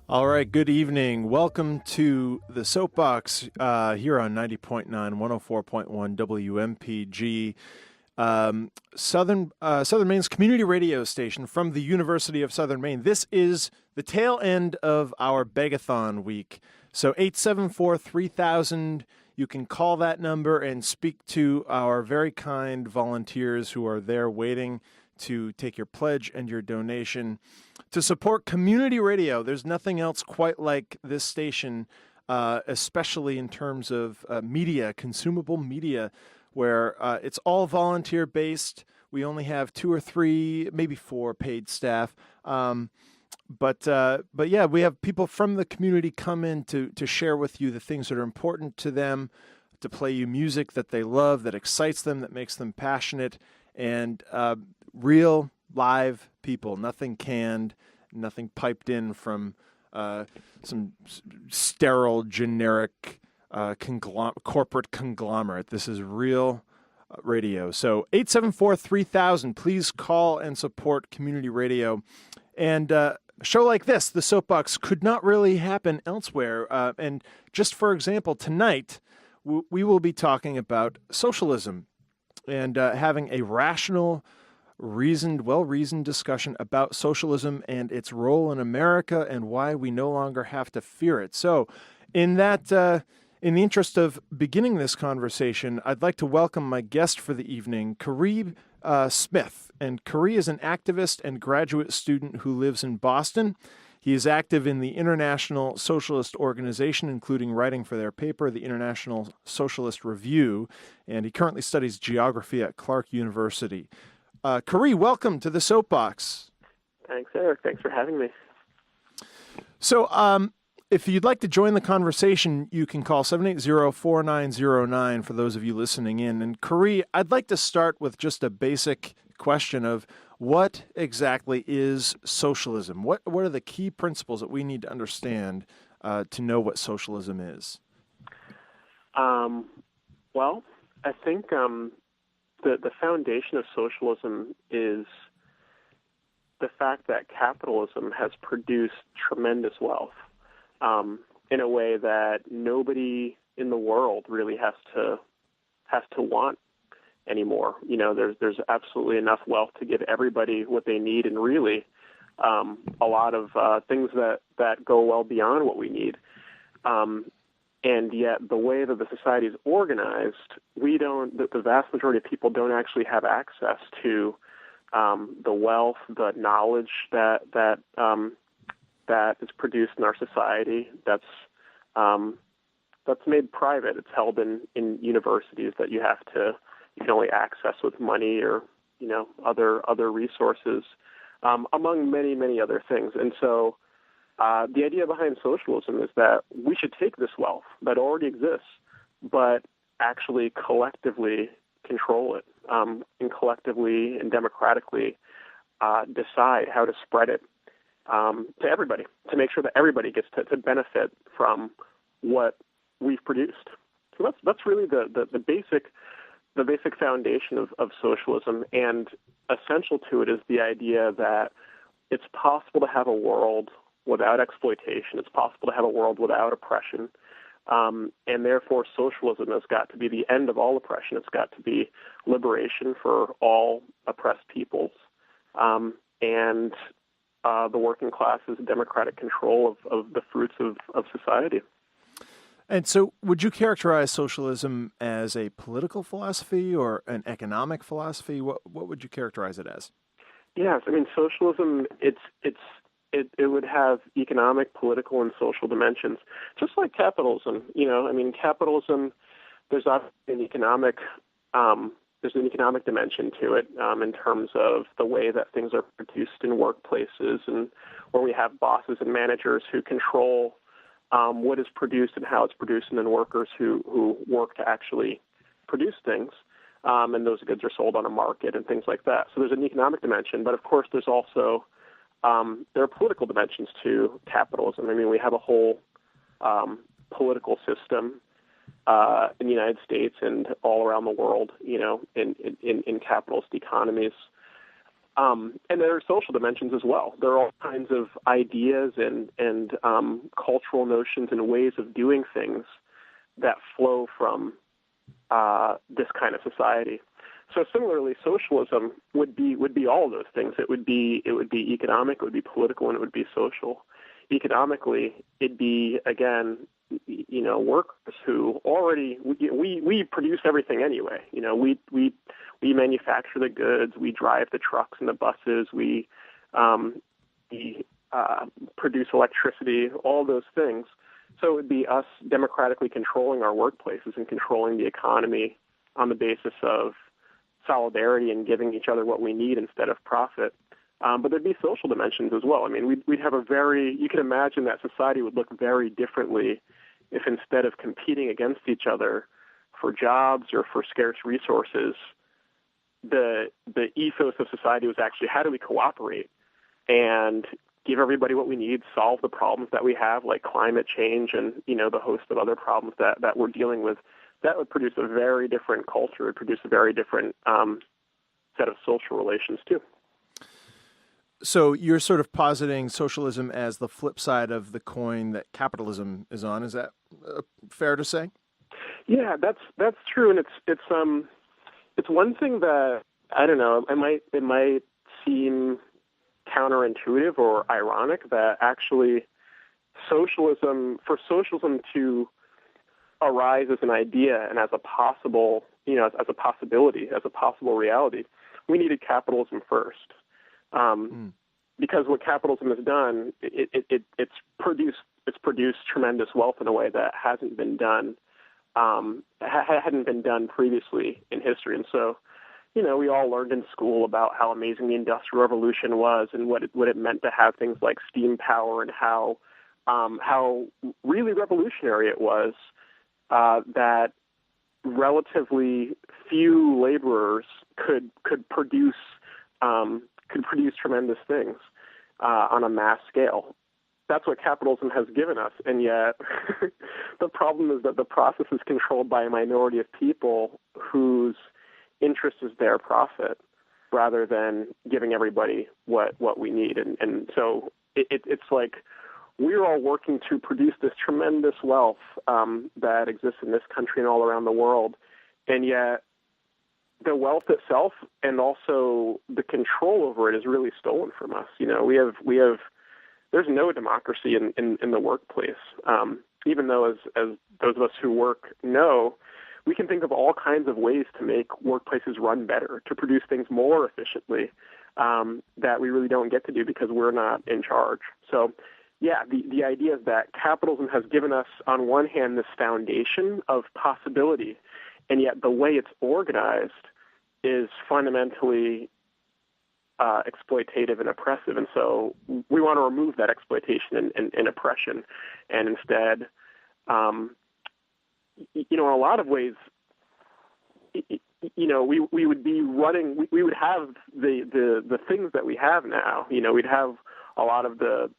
All right, good evening. Welcome to the Soapbox here on 90.9, 104.1 WMPG, Southern Maine's community radio station from the University of Southern Maine. This is the tail end of our Begathon week. So 874-3000, you can call that number and speak to our very kind volunteers who are there waiting to take your pledge and your donation to support community radio. There's nothing else quite like this station, especially in terms of media, consumable media, where it's all volunteer-based. We only have 2 or 3, maybe 4 paid staff. But yeah, we have people from the community come in to share with you the things that are important to them, to play you music that they love, that excites them, that makes them passionate, and real live people, nothing canned, nothing piped in from some sterile, generic corporate conglomerate. This is real radio. So 874-3000, please call and support community radio. And a show like this, the Soapbox, could not really happen elsewhere. And just for example, tonight, we will be talking about socialism and having a rational, well-reasoned discussion about socialism and its role in America and why we no longer have to fear it. So in the interest of beginning this conversation, I'd like to welcome my guest for the evening, Khury Smith. And Khury is an activist and graduate student who lives in Boston. He is active in the International Socialist organization, including writing for their paper, the International Socialist Review, and he currently studies geography at Clark University. Khury, welcome to the Soapbox. Thanks, Eric. Thanks for having me. So if you'd like to join the conversation, you can call 780-4909 for those of you listening in. And Khury, I'd like to start with just a basic question of what exactly is socialism? What are the key principles that we need to understand to know what socialism is? Well, I think the foundation of socialism is the fact that capitalism has produced tremendous wealth in a way that nobody in the world really has to want anymore. You know, there's absolutely enough wealth to give everybody what they need, and really a lot of things that go well beyond what we need. And yet, the way that the society is organized, the vast majority of people don't actually have access to the wealth, the knowledge that is produced in our society. That's made private. It's held in universities that you can only access with money or other resources, among many, many other things. And so the idea behind socialism is that we should take this wealth that already exists, but actually collectively control it, and collectively and democratically decide how to spread it to everybody, to make sure that everybody gets to benefit from what we've produced. So that's really the basic foundation of socialism, and essential to it is the idea that it's possible to have a world without exploitation. It's possible to have a world without oppression, and therefore socialism has got to be the end of all oppression. It's got to be liberation for all oppressed peoples, and the working class's democratic control of the fruits of society. And so would you characterize socialism as a political philosophy or an economic philosophy? What would you characterize it as? Yes, I mean, socialism, it would have economic, political, and social dimensions, just like capitalism. Capitalism, there's obviously an economic dimension to it, in terms of the way that things are produced in workplaces, and where we have bosses and managers who control what is produced and how it's produced, and then workers who work to actually produce things, and those goods are sold on a market and things like that. So there's an economic dimension, but of course there's also there are political dimensions to capitalism. I mean, we have a whole political system in the United States and all around the world, in capitalist economies. And there are social dimensions as well. There are all kinds of ideas and cultural notions and ways of doing things that flow from this kind of society. So similarly, socialism would be all of those things. It would be economic, it would be political, and it would be social. Economically, it'd be, again, workers who already we produce everything anyway. We manufacture the goods, we drive the trucks and the buses, we produce electricity, all those things. So it would be us democratically controlling our workplaces and controlling the economy on the basis of solidarity and giving each other what we need instead of profit. But there'd be social dimensions as well. I mean, we'd have you can imagine that society would look very differently if instead of competing against each other for jobs or for scarce resources, the ethos of society was actually how do we cooperate and give everybody what we need, solve the problems that we have, like climate change and, the host of other problems that we're dealing with. That would produce a very different culture. It would produce a very different set of social relations, too. So you're sort of positing socialism as the flip side of the coin that capitalism is on. Is that fair to say? Yeah, that's true, and it's one thing that I don't know. It might seem counterintuitive or ironic that actually socialism to arise as an idea and as a possible, as a possibility, as a possible reality, we needed capitalism first. Because what capitalism has done, it's produced tremendous wealth in a way that hadn't been done previously in history. And so, we all learned in school about how amazing the Industrial Revolution was and what it meant to have things like steam power and how really revolutionary it was that relatively few laborers could produce tremendous things on a mass scale. That's what capitalism has given us, and yet the problem is that the process is controlled by a minority of people whose interest is their profit rather than giving everybody what we need. And so it's like we're all working to produce this tremendous wealth that exists in this country and all around the world, and yet the wealth itself and also the control over it is really stolen from us. There's no democracy in the workplace. Even though as those of us who work know, we can think of all kinds of ways to make workplaces run better, to produce things more efficiently that we really don't get to do because we're not in charge. So, yeah, the idea is that capitalism has given us, on one hand, this foundation of possibility, and yet the way it's organized is fundamentally exploitative and oppressive. And so we want to remove that exploitation and oppression, and instead, in a lot of ways, we would be running. We would have the things that we have now. We'd have a lot of the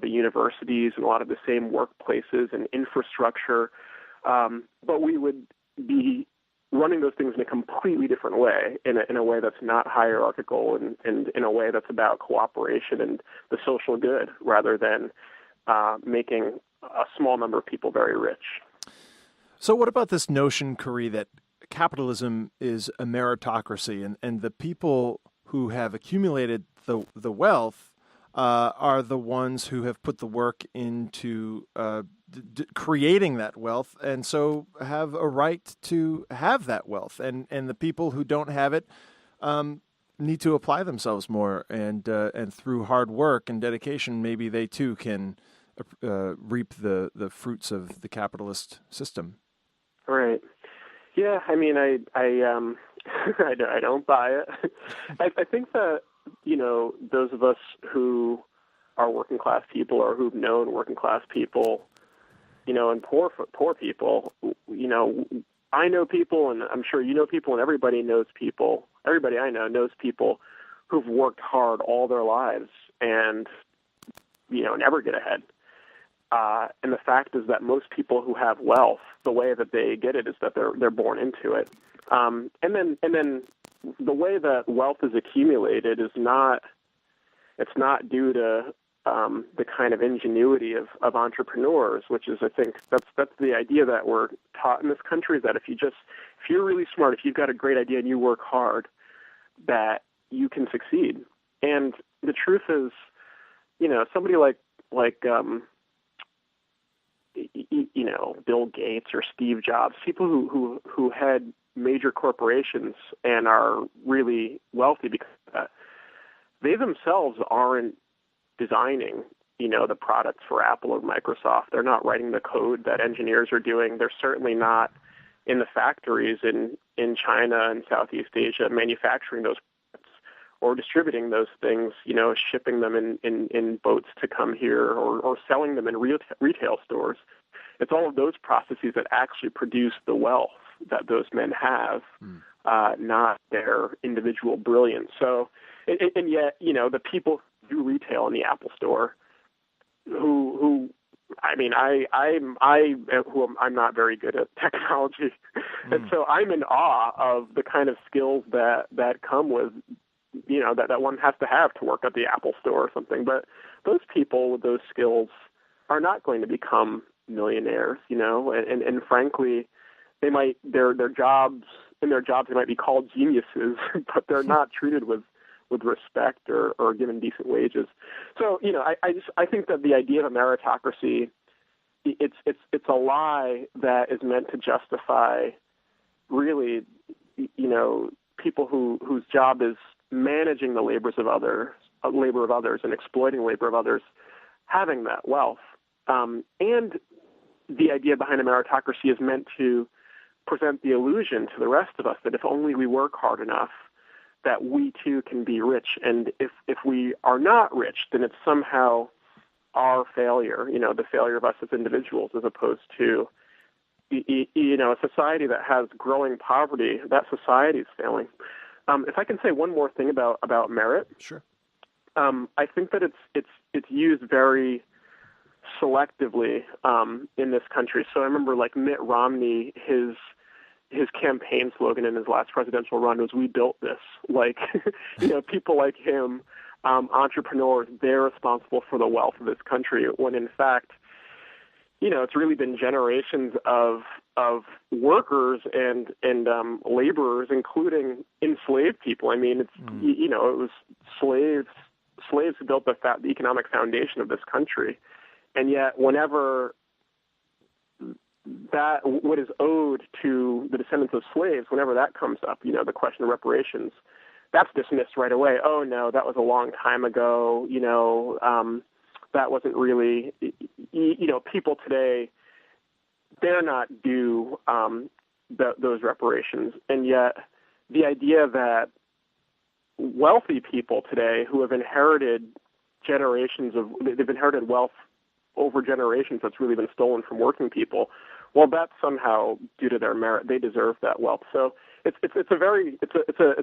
universities and a lot of the same workplaces and infrastructure, but we would be running those things in a completely different way, in a way that's not hierarchical and in a way that's about cooperation and the social good rather than making a small number of people very rich. So what about this notion, Khury, that capitalism is a meritocracy and the people who have accumulated the wealth are the ones who have put the work into creating that wealth, and so have a right to have that wealth. And the people who don't have it need to apply themselves more, and through hard work and dedication, maybe they too can reap the fruits of the capitalist system. Right. Yeah. I mean, I don't buy it. I think that those of us who are working class people or who've known working class people, and poor people, I know people, and I'm sure you know people, and everybody knows people. Everybody I know knows people who've worked hard all their lives and never get ahead. And the fact is that most people who have wealth, the way that they get it is that they're born into it. And then the way that wealth is accumulated is not due to the kind of ingenuity of entrepreneurs, which is, I think, that's the idea that we're taught in this country, is that if you're really smart, if you've got a great idea and you work hard, that you can succeed. And the truth is, somebody like Bill Gates or Steve Jobs, people who had major corporations and are really wealthy because of that, they themselves aren't designing, the products for Apple or Microsoft. They're not writing the code that engineers are doing. They're certainly not in the factories in China and Southeast Asia manufacturing those products or distributing those things, shipping them in boats to come here or selling them in retail stores. It's all of those processes that actually produce the wealth that those men have, not their individual brilliance. So, and yet, the people who do retail in the Apple store, I'm not very good at technology, and so I'm in awe of the kind of skills that come with, that one has to have to work at the Apple store or something. But those people with those skills are not going to become millionaires, and frankly, they might their jobs they might be called geniuses, but they're not treated with respect or given decent wages. So, I think that the idea of a meritocracy, it's a lie that is meant to justify really, people whose job is managing the labor of others and exploiting the labor of others, having that wealth. And the idea behind a meritocracy is meant to present the illusion to the rest of us that if only we work hard enough, that we too can be rich. And if we are not rich, then it's somehow our failure, the failure of us as individuals, as opposed to, a society that has growing poverty. That society is failing. If I can say one more thing about merit, sure. I think that it's used very selectively in this country. So I remember, like, Mitt Romney, his campaign slogan in his last presidential run was "We built this." Like, people like him, entrepreneurs, they're responsible for the wealth of this country, when in fact, it's really been generations of workers and laborers, including enslaved people. I mean, it's it was slaves who built the economic foundation of this country, and yet whenever that what is owed to the descendants of slaves, whenever that comes up, the question of reparations, that's dismissed right away. Oh no, that was a long time ago. That wasn't really. People today, they're not due those reparations, and yet the idea that wealthy people today who have inherited they've inherited wealth over generations that's really been stolen from working people, well, that's somehow due to their merit. They deserve that wealth. So it's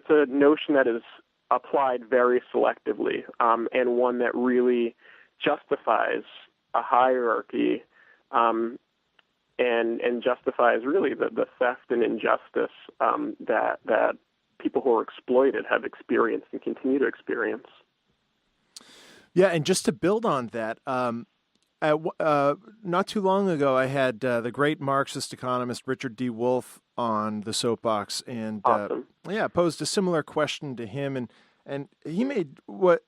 a notion that is applied very selectively, and one that really justifies a hierarchy, and justifies really the theft and injustice that people who are exploited have experienced and continue to experience. Yeah, and just to build on that, not too long ago, I had the great Marxist economist Richard D. Wolff on the Soapbox, and Awesome. Posed a similar question to him, and he made what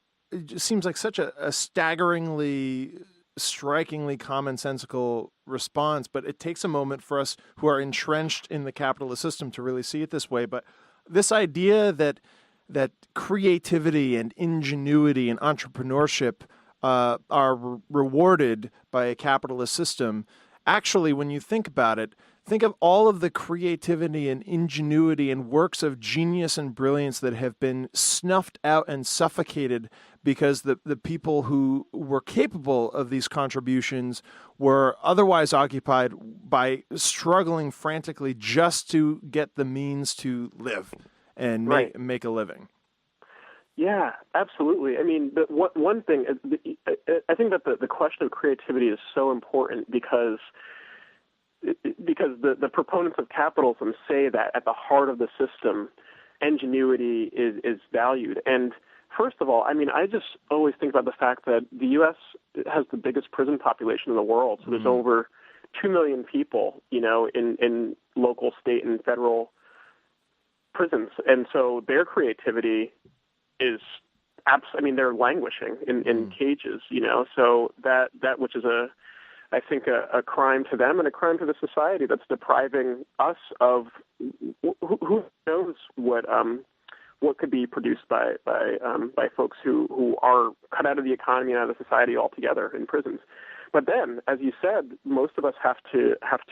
seems like such a strikingly commonsensical response, but it takes a moment for us who are entrenched in the capitalist system to really see it this way. But this idea that creativity and ingenuity and entrepreneurship are rewarded by a capitalist system, actually, when you think about it, think of all of the creativity and ingenuity and works of genius and brilliance that have been snuffed out and suffocated because the people who were capable of these contributions were otherwise occupied by struggling frantically just to get the means to live and make a living. Yeah, absolutely. I mean, one thing, I think that the question of creativity is so important because the proponents of capitalism say that at the heart of the system ingenuity is valued. And first of all, I mean, I just always think about the fact that the U.S. has the biggest prison population in the world. So there's over 2 million people, in local, state, and federal prisons. And so their creativity is they're languishing in cages, so that which is I think a crime to them and a crime to the society that's depriving us of who knows what could be produced by folks who are cut out of the economy and out of society altogether in prisons. But then, as you said, most of us have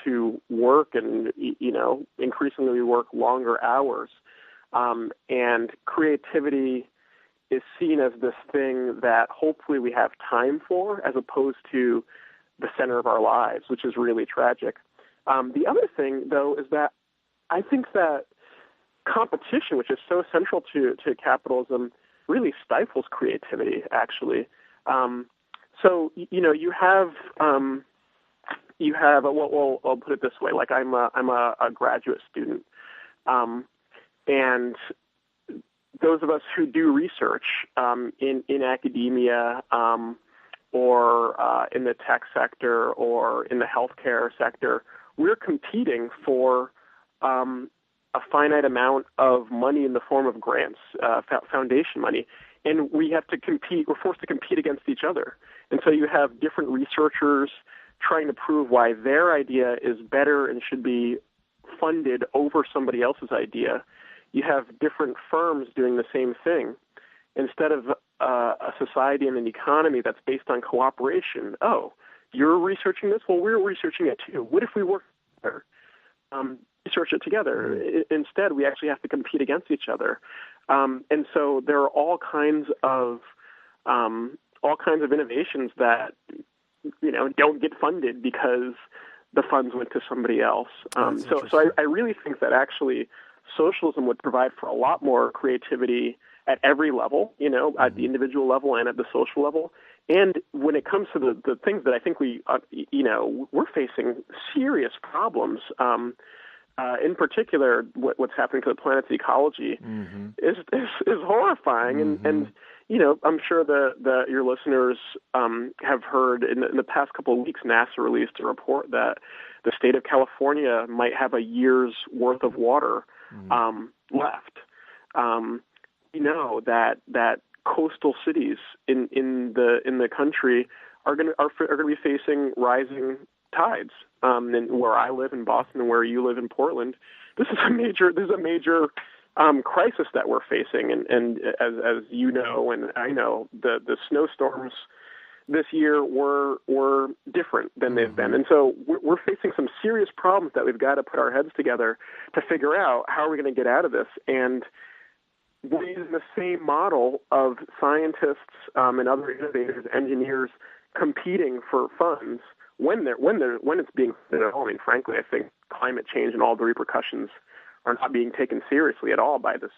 to work, and increasingly we work longer hours, and creativity is seen as this thing that hopefully we have time for, as opposed to the center of our lives, which is really tragic. The other thing, though, is that I think that competition, which is so central to capitalism, really stifles creativity, actually. So, you have well, I'll put it this way, like I'm a graduate student, and those of us who do research in academia or in the tech sector or in the healthcare sector, we're competing for a finite amount of money in the form of grants, foundation money, and we have to compete. We're forced to compete against each other. And so you have different researchers trying to prove why their idea is better and should be funded over somebody else's idea. You have different firms doing the same thing. Instead of a society and an economy that's based on cooperation, you're researching this? Well, we're researching it too. What if we work together? Research it together. Instead, we actually have to compete against each other. And so there are all kinds of innovations that don't get funded because the funds went to somebody else. So I really think that actually socialism would provide for a lot more creativity at every level, at the individual level and at the social level. And when it comes to the things that I think we're facing serious problems. In particular, what's happening to the planet's ecology is horrifying. And I'm sure that your listeners have heard in the past couple of weeks, NASA released a report that the state of California might have a year's worth of water left. That coastal cities in the country are going to be facing rising tides. And where I live in Boston and where you live in Portland, this is a major crisis that we're facing. And as you know, and I know, the snowstorms this year were different than they've been. And so we're facing some serious problems that we've got to put our heads together to figure out how are we going to get out of this. And we're using the same model of scientists and other innovators, engineers competing for funds when it's being funded at all. I mean, frankly, I think climate change and all the repercussions are not being taken seriously at all by this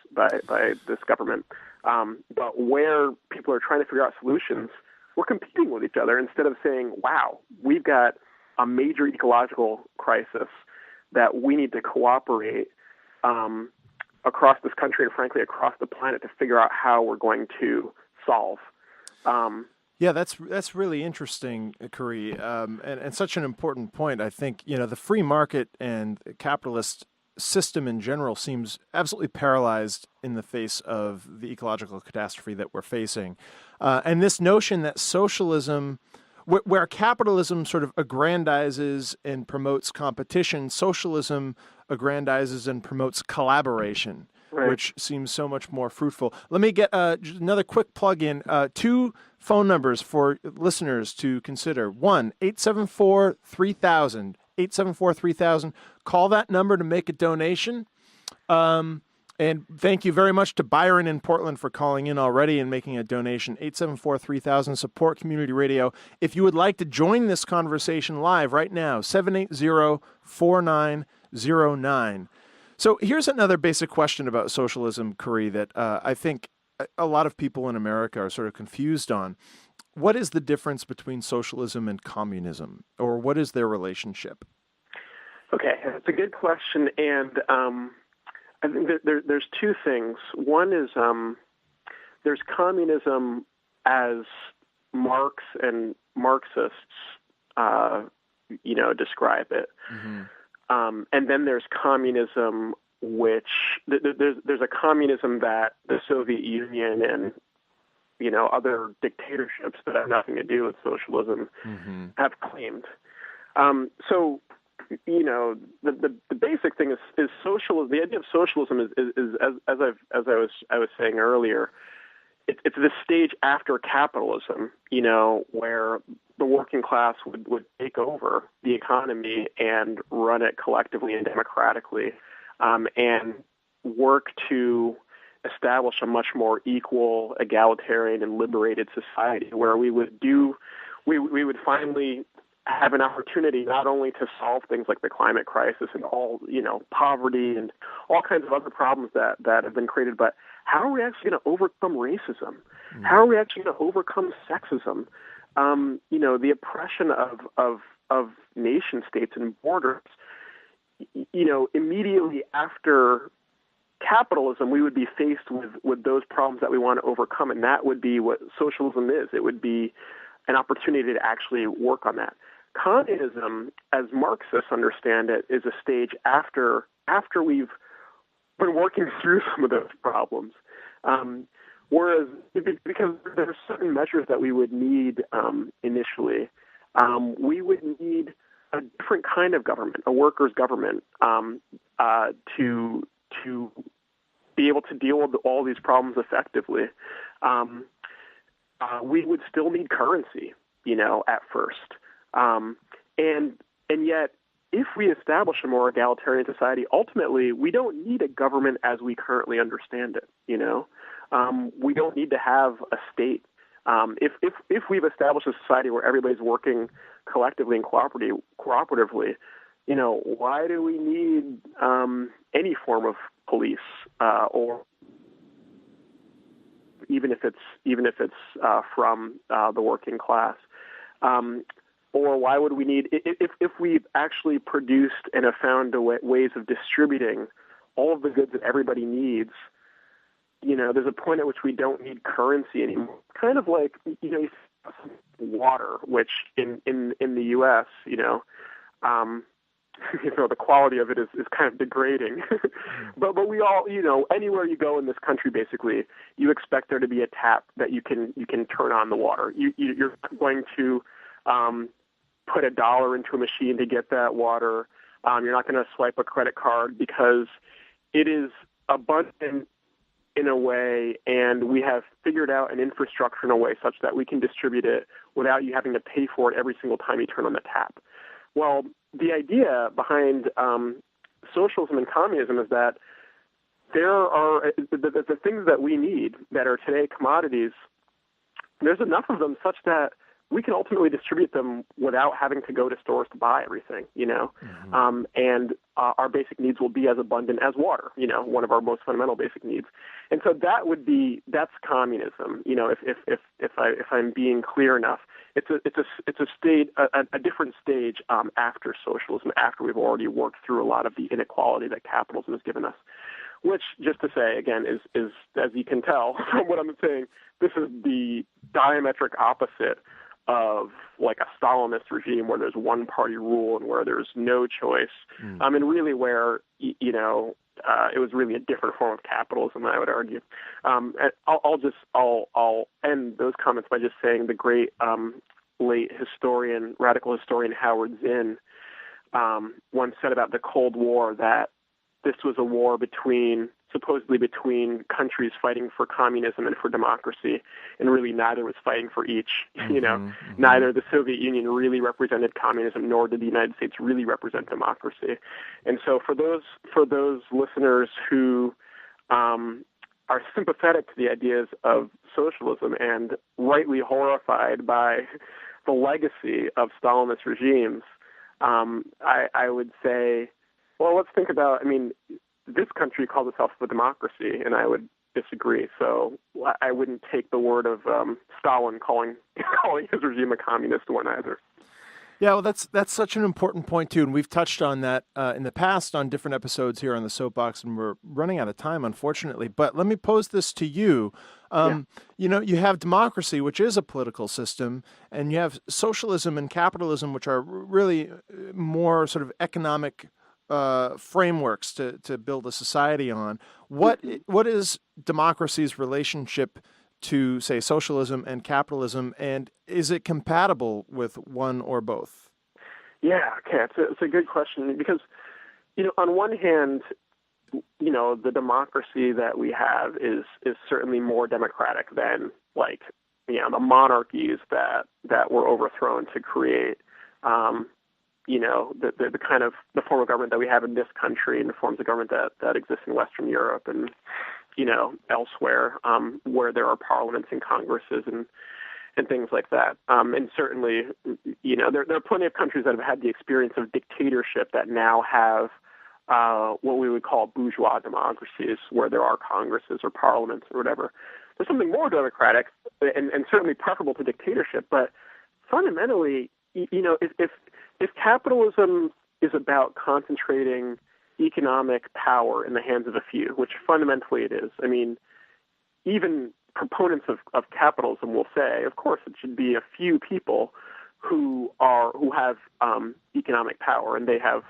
government. But where people are trying to figure out solutions, we're competing with each other instead of saying, wow, we've got a major ecological crisis that we need to cooperate across this country and, frankly, across the planet to figure out how we're going to solve. Yeah, that's really interesting, Khury, and such an important point. I think, the free market and capitalist system in general seems absolutely paralyzed in the face of the ecological catastrophe that we're facing. And this notion that socialism, where capitalism sort of aggrandizes and promotes competition, socialism aggrandizes and promotes collaboration, right, which seems so much more fruitful. Let me get another quick plug in. 2 phone numbers for listeners to consider. 1-874-3000. 874-3000. Call that number to make a donation. And thank you very much to Byron in Portland for calling in already and making a donation. 874-3000. Support community radio. If you would like to join this conversation live right now, 780-4909. So here's another basic question about socialism, Khury, that I think a lot of people in America are sort of confused on. What is the difference between socialism and communism, or what is their relationship? Okay, that's a good question, and I think there's two things. One is there's communism as Marx and Marxists, describe it, and then there's communism, which there's a communism that the Soviet Union and other dictatorships that have nothing to do with socialism have claimed. So the basic thing is socialism. The idea of socialism is as I was saying earlier, it's this stage after capitalism, where the working class would take over the economy and run it collectively and democratically, and work to establish a much more equal, egalitarian, and liberated society where we would finally have an opportunity not only to solve things like the climate crisis and all, poverty and all kinds of other problems that have been created, but how are we actually going to overcome racism? How are we actually going to overcome sexism? The oppression of nation states and borders. Immediately after capitalism, we would be faced with those problems that we want to overcome, and that would be what socialism is. It would be an opportunity to actually work on that. Communism, as Marxists understand it, is a stage after we've been working through some of those problems. Whereas, because there are certain measures that we would need initially, we would need a different kind of government, a workers' government, to be able to deal with all these problems effectively. We would still need currency, at first. And yet, if we establish a more egalitarian society, ultimately, we don't need a government as we currently understand it, We don't need to have a state. If we've established a society where everybody's working collectively and cooperatively, why do we need any form of police, or even if it's from the working class? Or why would we need, if we've actually produced and have found ways of distributing all of the goods that everybody needs, there's a point at which we don't need currency anymore. Kind of like, water, which in the U.S., the quality of it is kind of degrading. but we all, anywhere you go in this country, basically, you expect there to be a tap that you can turn on the water. You're not going to put $1 into a machine to get that water. You're not going to swipe a credit card because it is abundant in a way, and we have figured out an infrastructure in a way such that we can distribute it without you having to pay for it every single time you turn on the tap. Well, the idea behind socialism and communism is that there are the things that we need that are today commodities. There's enough of them such that we can ultimately distribute them without having to go to stores to buy everything, and our basic needs will be as abundant as water, one of our most fundamental basic needs. And so that's communism. If I'm being clear enough, it's a stage, a different stage after socialism, after we've already worked through a lot of the inequality that capitalism has given us. Which, just to say again, is as you can tell from what I'm saying, this is the diametric opposite of like a Stalinist regime where there's one party rule and where there's no choice. And really where, it was really a different form of capitalism, I would argue. And I'll end those comments by just saying the great late radical historian Howard Zinn once said about the Cold War that this was a war supposedly between countries fighting for communism and for democracy, and really neither was fighting for each. Neither the Soviet Union really represented communism, nor did the United States really represent democracy. And so for those listeners who are sympathetic to the ideas of socialism and rightly horrified by the legacy of Stalinist regimes, I would say, well, let's think about, this country calls itself a democracy, and I would disagree. So I wouldn't take the word of Stalin calling his regime a communist one either. Yeah, well, that's such an important point too, and we've touched on that in the past on different episodes here on the Soapbox, and we're running out of time, unfortunately. But let me pose this to you. You have democracy, which is a political system, and you have socialism and capitalism, which are really more sort of economic frameworks to build a society on. What is democracy's relationship to, say, socialism and capitalism, and is it compatible with one or both? Yeah, okay, it's a good question because, on one hand, the democracy that we have is certainly more democratic than the monarchies that were overthrown to create, the kind of the form of government that we have in this country and the forms of government that exist in Western Europe and elsewhere, where there are parliaments and congresses and things like that. And certainly, there are plenty of countries that have had the experience of dictatorship that now have what we would call bourgeois democracies, where there are congresses or parliaments or whatever. There's something more democratic and certainly preferable to dictatorship. But fundamentally, if capitalism is about concentrating economic power in the hands of a few, which fundamentally it is. I mean, even proponents of capitalism will say, of course, it should be a few people who have economic power, and they have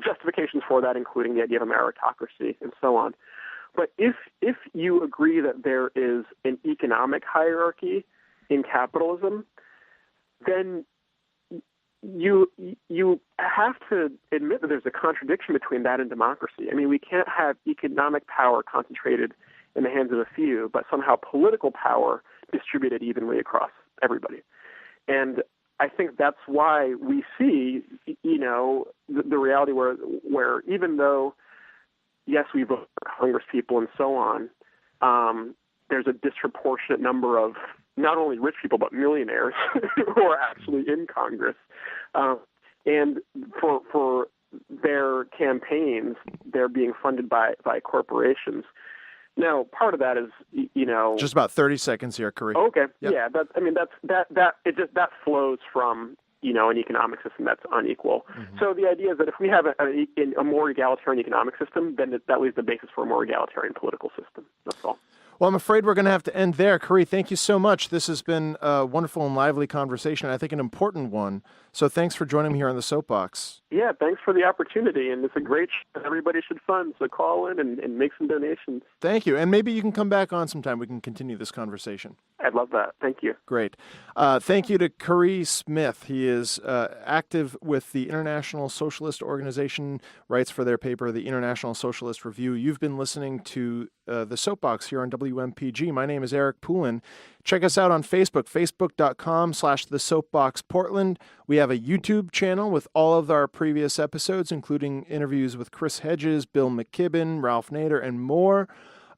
justifications for that, including the idea of a meritocracy and so on. But if you agree that there is an economic hierarchy in capitalism, then you have to admit that there's a contradiction between that and democracy. I mean, we can't have economic power concentrated in the hands of a few, but somehow political power distributed evenly across everybody. And I think that's why we see, the reality where even though, yes, we vote for Congress people and so on, there's a disproportionate number of not only rich people, but millionaires who are actually in Congress. And for their campaigns, they're being funded by corporations. Now, part of that is, just about 30 seconds here, Khury. Okay. Yep. Yeah. That flows from, an economic system that's unequal. Mm-hmm. So the idea is that if we have a more egalitarian economic system, then that lays the basis for a more egalitarian political system. That's all. Well, I'm afraid we're going to have to end there. Khury, thank you so much. This has been a wonderful and lively conversation, I think an important one. So thanks for joining me here on the Soapbox. Yeah, thanks for the opportunity. And it's a great show. Everybody should fund. So call in and make some donations. Thank you. And maybe you can come back on sometime. We can continue this conversation. I'd love that. Thank you. Great. Thank you to Khury Smith. He is active with the International Socialist organization, writes for their paper, the International Socialist Review. You've been listening to the Soapbox here on WMPG. My name is Eric Poulin. Check us out on Facebook, facebook.com/thesoapboxportland. We have a YouTube channel with all of our previous episodes, including interviews with Chris Hedges, Bill McKibben, Ralph Nader, and more.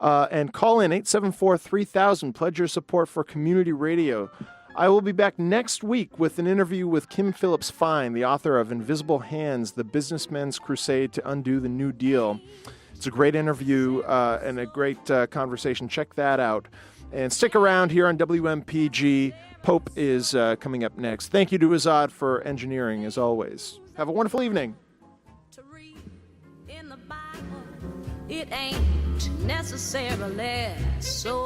And call in 874-3000. Pledge your support for community radio. I will be back next week with an interview with Kim Phillips Fine, the author of Invisible Hands, The Businessmen's Crusade to Undo the New Deal. It's a great interview and a great conversation. Check that out. And stick around here on WMPG. Pope is coming up next. Thank you to Azad for engineering, as always. Have a wonderful evening. To read in the Bible, it ain't necessarily so